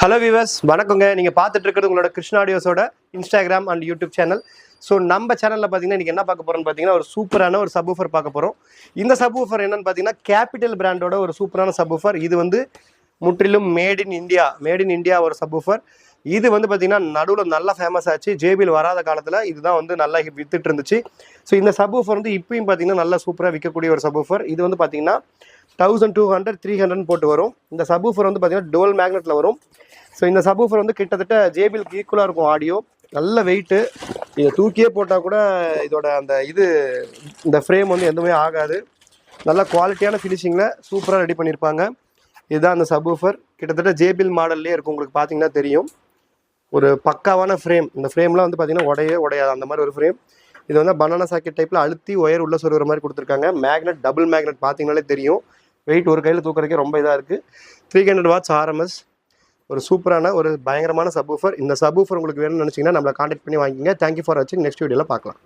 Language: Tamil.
ஹலோ வியூவர்ஸ், வணக்கங்க. நீங்கள் பார்த்துட்டு இருக்கிறது உங்களோட கிருஷ்ணா ஆடியோஸோட Instagram and YouTube channel. So நம்ம சேனலில் பார்த்தீங்கன்னா இன்றைக்கி என்ன பார்க்க போகிறோம்னு பார்த்தீங்கன்னா ஒரு சூப்பரான ஒரு சப்வூஃபர் பார்க்க போகிறோம். இந்த சப்வூஃபர் என்னென்னு பார்த்தீங்கன்னா கேபிட்டல் பிராண்டோட ஒரு சூப்பரான சப்வூஃபர். இது வந்து முற்றிலும் மேட் இன் இந்தியா ஒரு சப்வூஃபர். இது வந்து பார்த்தீங்கன்னா நடுவில் நல்லா ஃபேமஸ் ஆச்சு. ஜேபிஎல் வராத காலத்தில் இதுதான் வந்து நல்லா வித்துட்டு இருந்துச்சு. ஸோ இந்த சப்வூஃபர் வந்து இப்பயும் பார்த்தீங்கன்னா நல்லா சூப்பராக விற்கக்கூடிய ஒரு சப்வூஃபர். இது வந்து பார்த்தீங்கன்னா 1200 300 போட்டு வரும். இந்த சப்வூஃபர் வந்து பார்த்தீங்கன்னா டுவல் மேக்னெட்டில் வரும். ஸோ இந்த சப்வூஃபர் வந்து கிட்டத்தட்ட ஜேபிஎல்க்கு ஈக்குவலாக இருக்கும் ஆடியோ. நல்ல வெயிட்டு. இதை தூக்கியே போட்டால் கூட இதோட இந்த ஃப்ரேம் வந்து எதுவுமே ஆகாது. நல்ல குவாலிட்டியான ஃபினிஷிங்கில் சூப்பராக ரெடி பண்ணியிருப்பாங்க. இதுதான் அந்த சப்வூஃபர். கிட்டத்தட்ட ஜேபிஎல் மாடல்லே இருக்கும். உங்களுக்கு பார்த்தீங்கன்னா தெரியும். ஒரு பக்காவான ஃப்ரேம். இந்த ஃப்ரேம்லாம் வந்து பார்த்தீங்கன்னா உடையாது அந்த மாதிரி ஒரு ஃப்ரேம். இது வந்து பனானா சாக்கெட் டைப்பில் அழுத்தி ஒயர் உள்ள சொருகிற மாதிரி கொடுத்துருக்காங்க. மேக்னெட் டபுள் மேக்னெட் பார்த்தீங்கன்னாலே தெரியும். வெயிட் ஒரு கையில் தூக்குறதுக்கே ரொம்ப இதாக இருக்குது. 300 வாட்ஸ் ஆர்எம்எஸ். ஒரு சூப்பரான ஒரு பயங்கரமான சப்வூஃபர். இந்த சப்வூஃபர் உங்களுக்கு வேணும்னு நினச்சிங்கன்னா நம்மளை காண்டாக்ட் பண்ணி வாங்கிங்க. தேங்க்யூ ஃபார் வாட்சிங். நெக்ஸ்ட் வீடியோவில் பார்க்கலாம்.